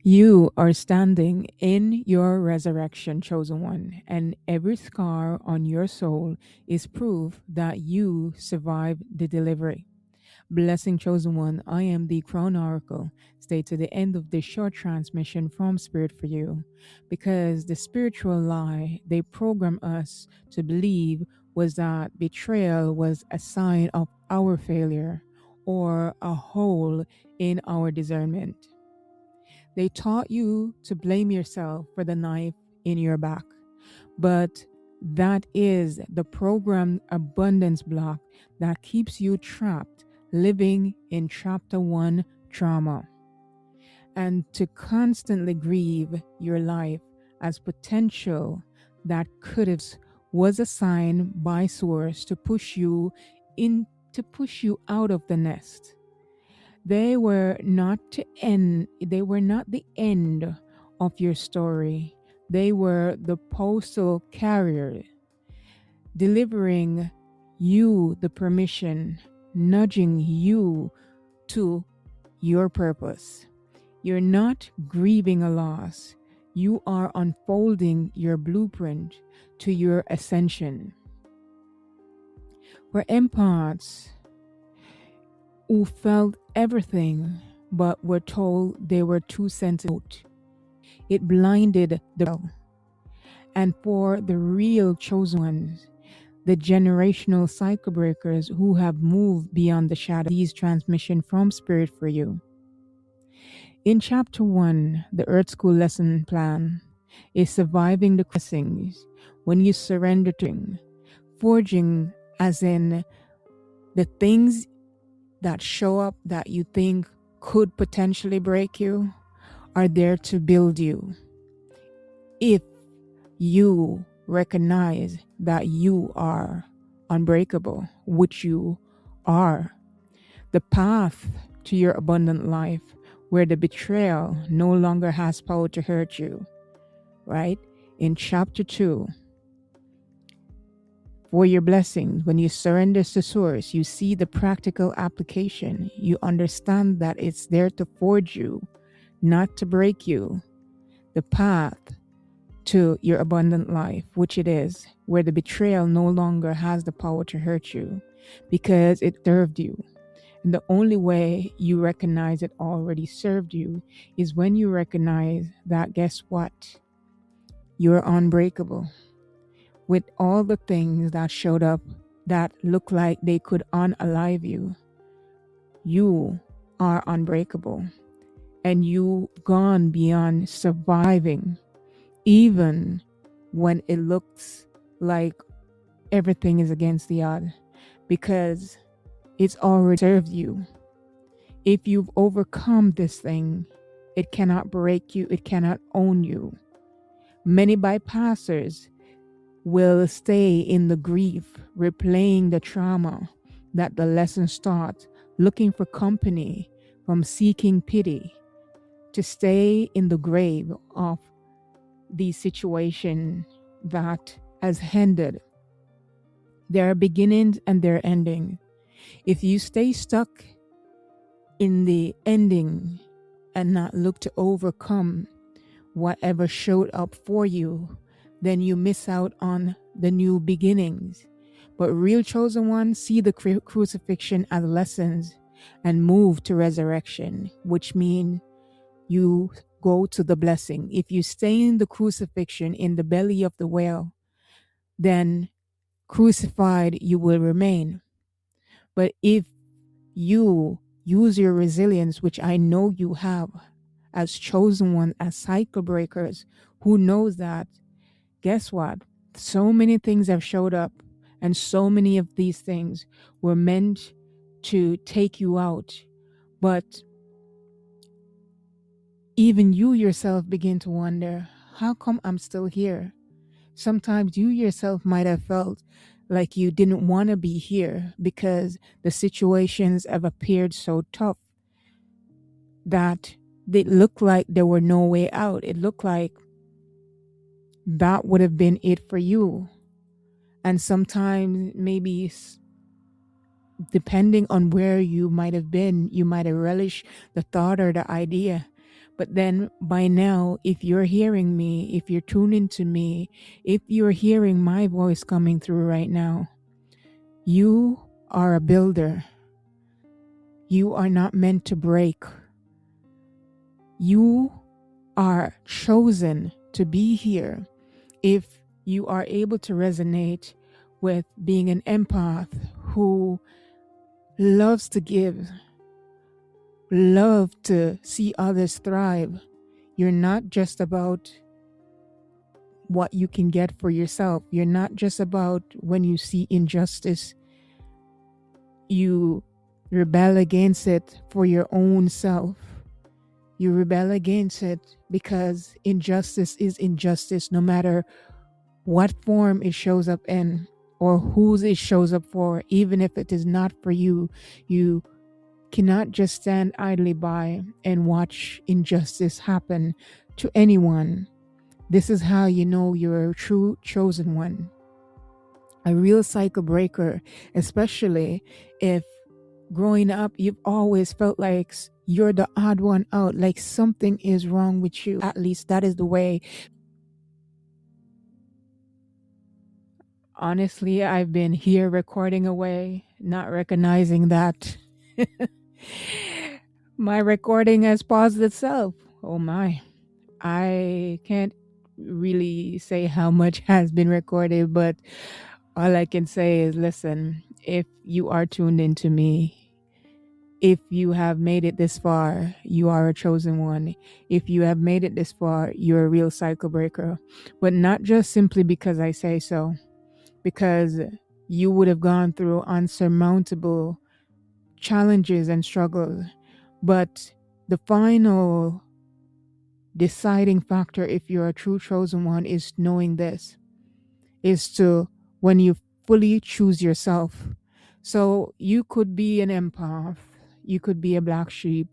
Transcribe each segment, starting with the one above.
You are standing in your resurrection, chosen one, and every scar on your soul is proof that you survived the delivery. Blessing, chosen one, I am the crown oracle. Stay to the end of this short transmission from Spirit for you, because the spiritual lie they program us to believe was that betrayal was a sign of our failure or a hole in our discernment. They taught you to blame yourself for the knife in your back, but that is the programmed abundance block that keeps you trapped, living in chapter one trauma. And to constantly grieve your life as potential that could have was a sign by source to push you in to push you out of the nest. They were not the end of your story. They were the postal carrier, delivering you the permission, nudging you to your purpose. You're not grieving a loss. You are unfolding your blueprint to your ascension. For empaths who felt everything but were told they were too sensitive, it blinded the. And for the real chosen ones, the generational cycle breakers who have moved beyond the shadow, these transmission from Spirit for you. In chapter one, the Earth School lesson plan is surviving the crossings when you surrender to forging, as in the things that show up that you think could potentially break you are there to build you. If you recognize that you are unbreakable, which you are, the path to your abundant life where the betrayal no longer has power to hurt you, right? In chapter 2, for your blessings, when you surrender to source, you see the practical application. You understand that it's there to forge you, not to break you. The path to your abundant life, which it is, where the betrayal no longer has the power to hurt you because it served you. And the only way you recognize it already served you is when you recognize that, guess what? You're unbreakable. With all the things that showed up that look like they could unalive you, you are unbreakable. And you've gone beyond surviving, even when it looks like everything is against the odds, because it's already served you. If you've overcome this thing, it cannot break you, it cannot own you. Many bypassers will stay in the grief, replaying the trauma that the lessons taught, looking for company from seeking pity, to stay in the grave of the situation that has ended. There are beginnings and there are endings. If you stay stuck in the ending and not look to overcome whatever showed up for you, then you miss out on the new beginnings. But real chosen ones see the crucifixion as lessons and move to resurrection, which means you go to the blessing. If you stay in the crucifixion, in the belly of the whale, then crucified you will remain. But if you use your resilience, which I know you have as chosen one, as cycle breakers, who knows that, guess what? So many things have showed up, and so many of these things were meant to take you out. But even you yourself begin to wonder, how come I'm still here? Sometimes you yourself might have felt like you didn't want to be here because the situations have appeared so tough that it looked like there were no way out. It looked like that would have been it for you. And sometimes maybe depending on where you might have been, you might have relished the thought or the idea. But then by now, if you're hearing me, if you're tuned into me, if you're hearing my voice coming through right now, you are a builder. You are not meant to break. You are chosen to be here. If you are able to resonate with being an empath who loves to give, love to see others thrive, you're not just about what you can get for yourself. You're not just about when you see injustice, you rebel against it for your own self. You rebel against it because injustice is injustice, no matter what form it shows up in or whose it shows up for. Even if it is not for you, you cannot just stand idly by and watch injustice happen to anyone. This is how you know you're a true chosen one, a real cycle breaker, especially if growing up you've always felt like you're the odd one out, like something is wrong with you. At least that is the way. Honestly, I've been here recording away, not recognizing that my recording has paused itself. Oh my. I can't really say how much has been recorded, but all I can say is listen, if you are tuned into me, if you have made it this far, you are a chosen one. If you have made it this far, you're a real cycle breaker. But not just simply because I say so, because you would have gone through unsurmountable challenges and struggles. But the final deciding factor, if you're a true chosen one, is knowing this, is to when you fully choose yourself. So you could be an empath, you could be a black sheep,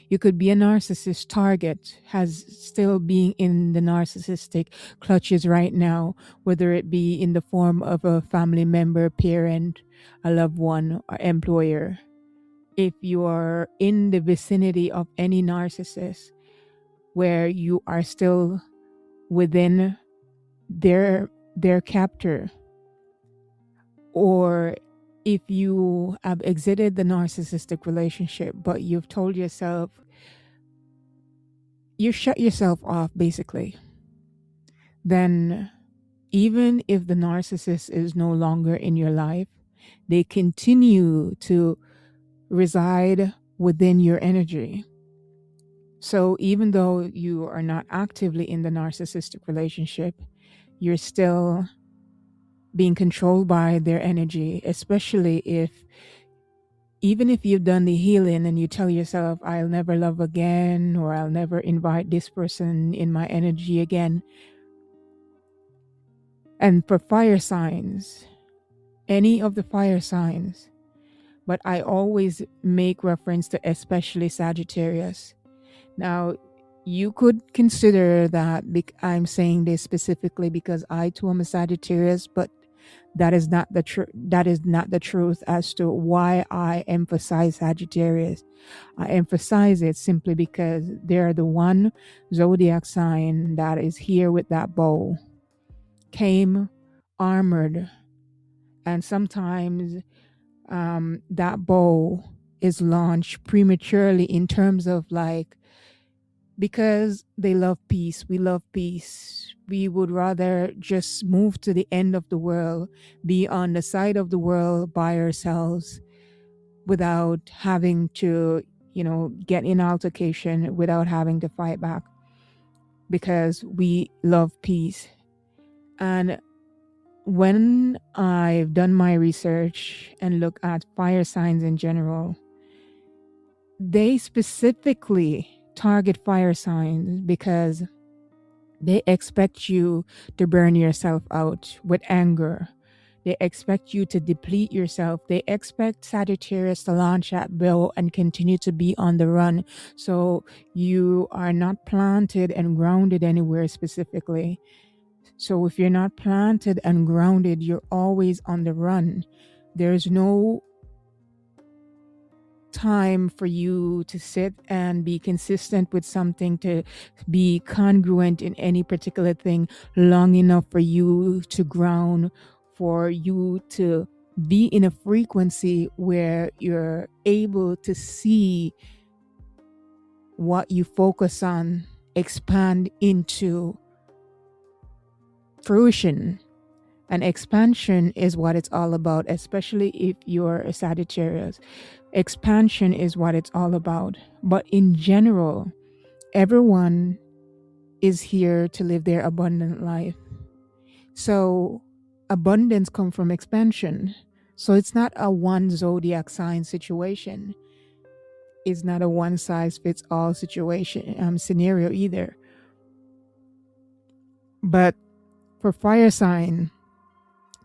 you could be a narcissist target, has still being in the narcissistic clutches right now, whether it be in the form of a family member, parent, a loved one, or employer. If you are in the vicinity of any narcissist where you are still within their captor, or if you have exited the narcissistic relationship but you've told yourself, you shut yourself off basically, then even if the narcissist is no longer in your life, they continue to reside within your energy. So even though you are not actively in the narcissistic relationship, you're still being controlled by their energy, especially if, even if you've done the healing and you tell yourself, I'll never love again, or I'll never invite this person in my energy again. And for fire signs, any of the fire signs, but I always make reference to especially Sagittarius. Now, you could consider that I'm saying this specifically because I too am a Sagittarius, but that is not the truth as to why I emphasize Sagittarius. I emphasize it simply because they're the one zodiac sign that is here with that bow, came armored, and sometimes that bow is launched prematurely in terms of like, because they love peace. We love peace. We would rather just move to the end of the world, be on the side of the world by ourselves without having to, get in altercation, without having to fight back, because we love peace. And when I've done my research and look at fire signs in general, they specifically target fire signs because they expect you to burn yourself out with anger. They expect you to deplete yourself. They expect Sagittarius to launch at bow and continue to be on the run. So you are not planted and grounded anywhere specifically. So if you're not planted and grounded, you're always on the run. There's no time for you to sit and be consistent with something, to be congruent in any particular thing long enough for you to ground, for you to be in a frequency where you're able to see what you focus on expand into fruition. And expansion is what it's all about, especially if you're a Sagittarius. Expansion is what it's all about. But in general, everyone is here to live their abundant life. So abundance comes from expansion. So it's not a one zodiac sign situation. It's not a one size fits all situation scenario either. But for fire sign,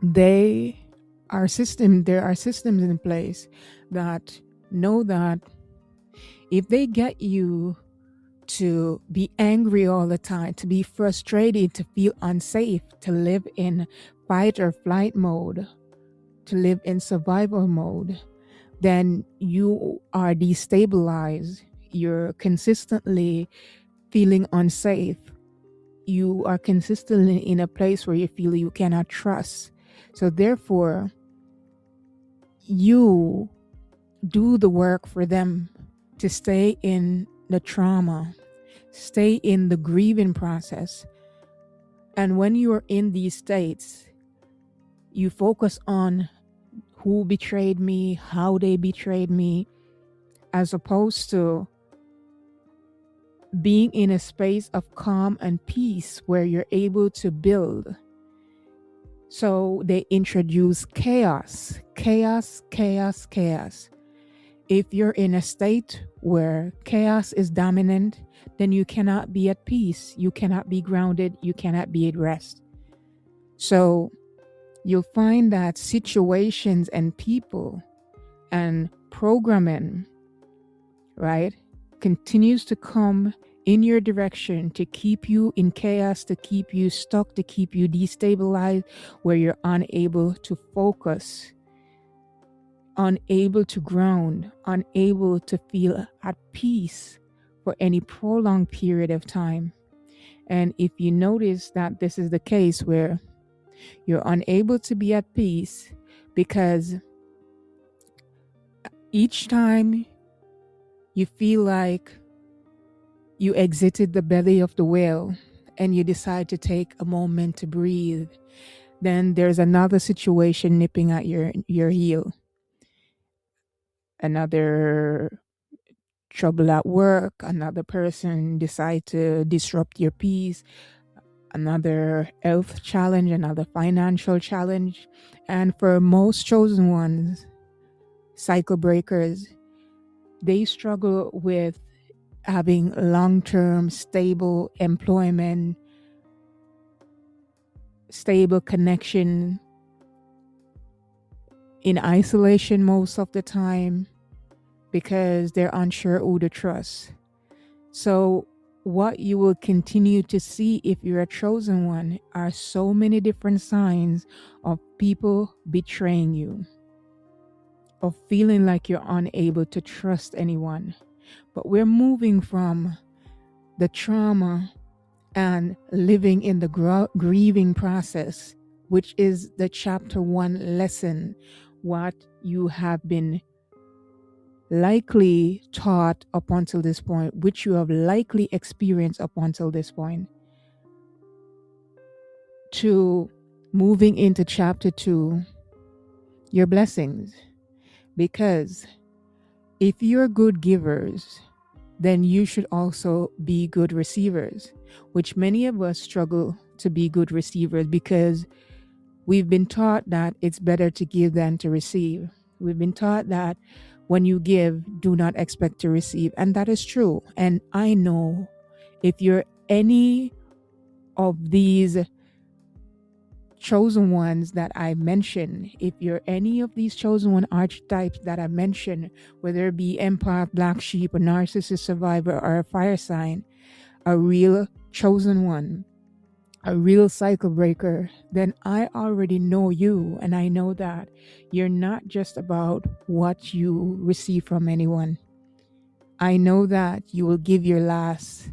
there are systems in place that know that if they get you to be angry all the time, to be frustrated, to feel unsafe, to live in fight or flight mode, to live in survival mode, then you are destabilized. You're consistently feeling unsafe. You are consistently in a place where you feel you cannot trust. So therefore, you do the work for them to stay in the trauma, stay in the grieving process. And when you are in these states, you focus on who betrayed me, how they betrayed me, as opposed to being in a space of calm and peace where you're able to build. So they introduce chaos. If you're in a state where chaos is dominant, then you cannot be at peace. You cannot be grounded. You cannot be at rest. So you'll find that situations and people and programming, right, continues to come in your direction to keep you in chaos, to keep you stuck, to keep you destabilized, where you're unable to focus, unable to ground, unable to feel at peace for any prolonged period of time. And if you notice that this is the case where you're unable to be at peace because each time you feel like you exited the belly of the whale and you decide to take a moment to breathe, then there's another situation nipping at your heel. Another trouble at work, another person decide to disrupt your peace, another health challenge, another financial challenge. And for most chosen ones, cycle breakers, they struggle with having long-term stable employment, stable connection, in isolation most of the time because they're unsure who to trust. So what you will continue to see if you're a chosen one are so many different signs of people betraying you, of feeling like you're unable to trust anyone. But we're moving from the trauma and living in the grieving process, which is the chapter 1 lesson, what you have been likely taught up until this point, which you have likely experienced up until this point, to moving into chapter 2, your blessings. Because if you're good givers, then you should also be good receivers, which many of us struggle to be good receivers because we've been taught that it's better to give than to receive. We've been taught that when you give, do not expect to receive. And that is true. And I know if you're any of these chosen ones that I mentioned, if you're any of these chosen one archetypes that I mentioned, whether it be empath, black sheep, a narcissist survivor, or a fire sign, a real chosen one, a real cycle breaker, then I already know you, and I know that you're not just about what you receive from anyone. I know that you will give your last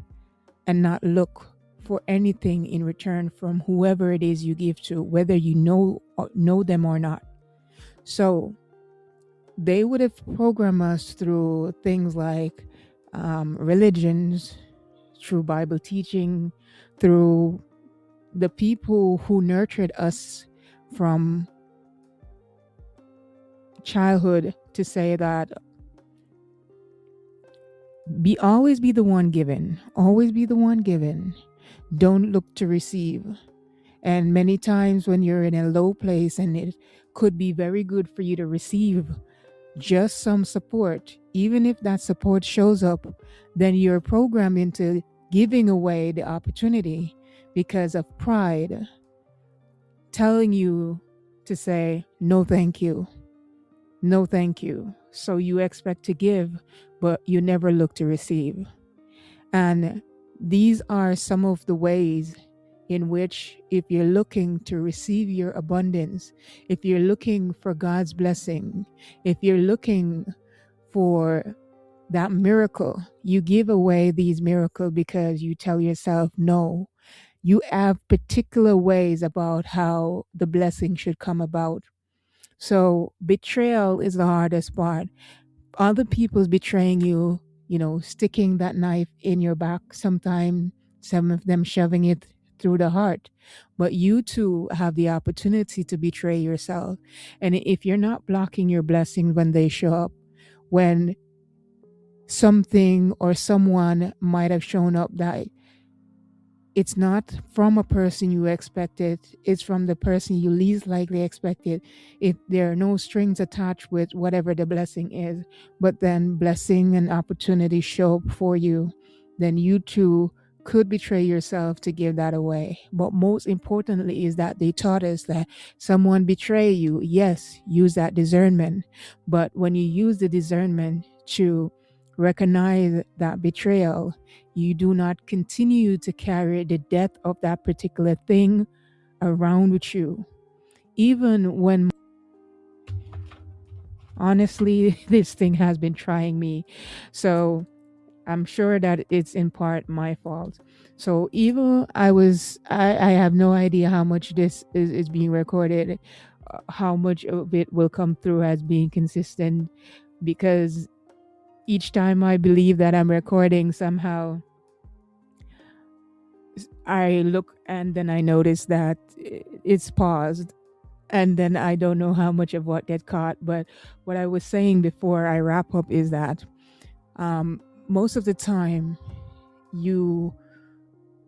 and not look for anything in return from whoever it is you give to, whether you know them or not. So they would have programmed us through things like religions, through Bible teaching, through the people who nurtured us from childhood, to say that always be the one given, always be the one given. Don't look to receive. And many times when you're in a low place and it could be very good for you to receive just some support, even if that support shows up, then you're programmed into giving away the opportunity because of pride, telling you to say, no, thank you. No, thank you. So you expect to give, but you never look to receive. And these are some of the ways in which, if you're looking to receive your abundance, if you're looking for God's blessing, if you're looking for that miracle, you give away these miracles because you tell yourself, no, you have particular ways about how the blessing should come about. So betrayal is the hardest part. Other people's betraying you, sticking that knife in your back, sometimes some of them shoving it through the heart. But you too have the opportunity to betray yourself. And if you're not blocking your blessings when they show up, when something or someone might have shown up that it's not from a person you expected, it's from the person you least likely expected. If there are no strings attached with whatever the blessing is, but then blessing and opportunity show up for you, then you too could betray yourself to give that away. But most importantly is that they taught us that someone betray you, yes, use that discernment. But when you use the discernment to recognize that betrayal, you do not continue to carry the death of that particular thing around with you. Even when, honestly, this thing has been trying me. So I'm sure that it's in part my fault. So even I have no idea how much this is being recorded, how much of it will come through as being consistent, because each time I believe that I'm recording, somehow I look and then I notice that it's paused, and then I don't know how much of what get caught. But what I was saying before I wrap up is that most of the time you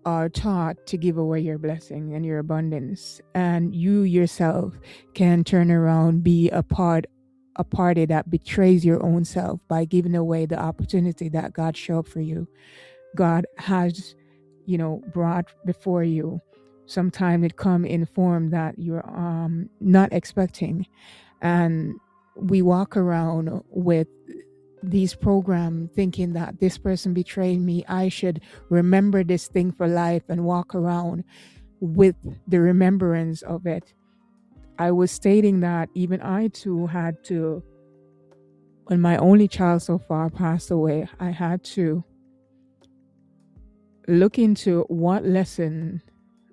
are taught to give away your blessing and your abundance, and you yourself can turn around, be a party that betrays your own self by giving away the opportunity that God showed up for you. God has, brought before you. Sometimes it come in form that you're not expecting, and we walk around with these programs thinking that this person betrayed me, I should remember this thing for life and walk around with the remembrance of it. I was stating that even I too had to, when my only child so far passed away, I had to look into what lesson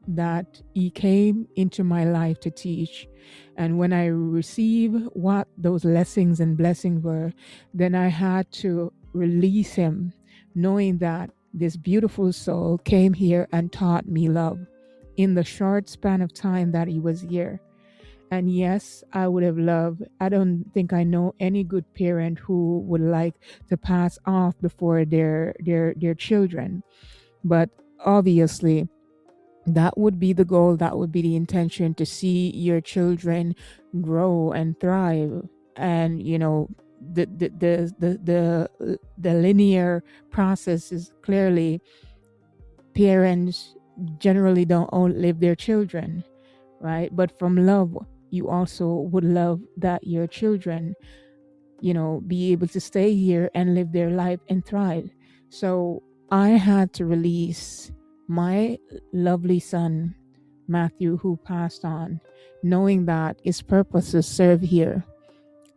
that he came into my life to teach. And when I received what those lessons and blessings were, then I had to release him, knowing that this beautiful soul came here and taught me love in the short span of time that he was here. And yes, I would have loved, I don't think I know any good parent who would like to pass off before their children. But obviously, that would be the goal, that would be the intention, to see your children grow and thrive. And the linear process is clearly, parents generally don't outlive their children, right? But from love, you also would love that your children be able to stay here and live their life and thrive. So I had to release My lovely son, Matthew, who passed on, knowing that his purpose is serve here.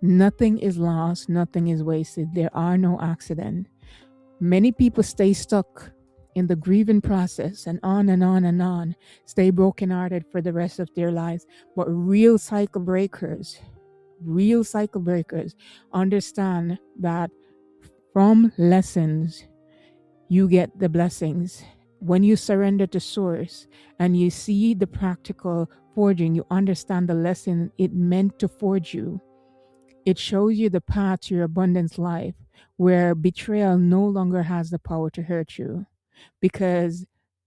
Nothing is lost, nothing is wasted. There are no accidents. Many people stay stuck in the grieving process and on and on and on, stay brokenhearted for the rest of their lives. But real cycle breakers understand that from lessons, you get the blessings. When you surrender to source and you see the practical forging, you understand the lesson it meant to forge you. It shows you the path to your abundance life where betrayal no longer has the power to hurt you because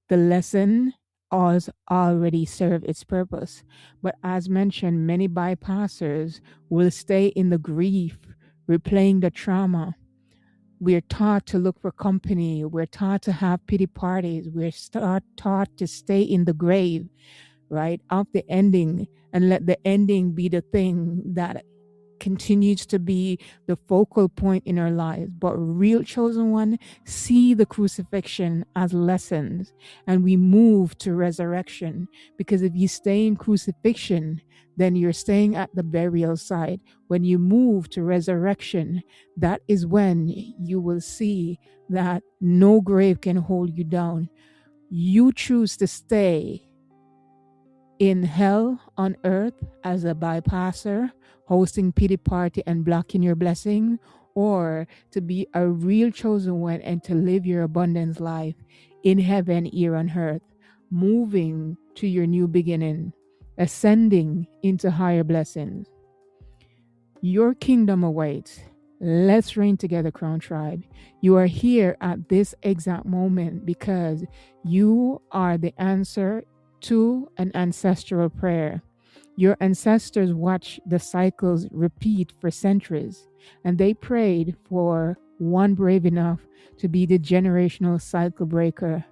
the lesson has already served its purpose. But as mentioned, many bypassers will stay in the grief, replaying the trauma. We're taught to look for company. We're taught to have pity parties. We're taught to stay in the grave, right? Of the ending and let the ending be the thing that continues to be the focal point in our lives. But real chosen one see the crucifixion as lessons and we move to resurrection. Because if you stay in crucifixion, then you're staying at the burial site. When you move to resurrection, that is when you will see that no grave can hold you down. You choose to stay in hell on earth as a bypasser, hosting pity party and blocking your blessing, or to be a real chosen one and to live your abundance life in heaven here on earth, moving to your new beginning, ascending into higher blessings. Your kingdom awaits. Let's reign together, Crown Tribe. You are here at this exact moment because you are the answer to an ancestral prayer. Your ancestors watched the cycles repeat for centuries, and they prayed for one brave enough to be the generational cycle breaker.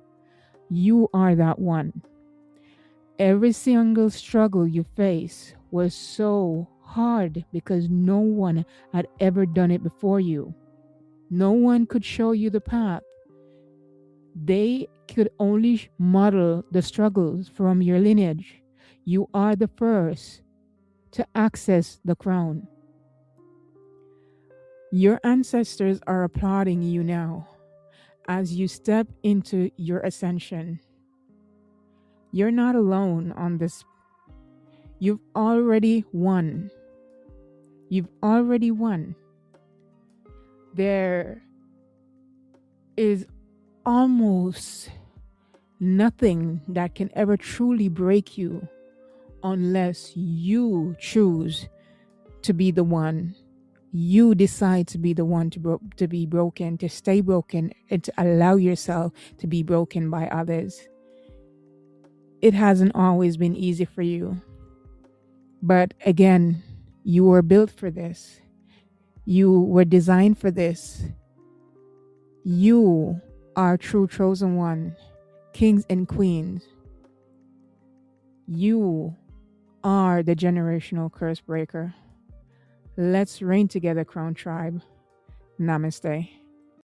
You are that one. Every single struggle you face was so hard because no one had ever done it before you. No one could show you the path. They could only model the struggles from your lineage. You are the first to access the crown. Your ancestors are applauding you now as you step into your ascension. You're not alone on this. You've already won. You've already won. There is almost nothing that can ever truly break you unless you choose to be the one. You decide to be the one to be broken, to stay broken, and to allow yourself to be broken by others. It hasn't always been easy for you. But again, you were built for this. You were designed for this. You are true chosen one, kings and queens. You are the generational curse breaker. Let's reign together, Crown Tribe. Namaste.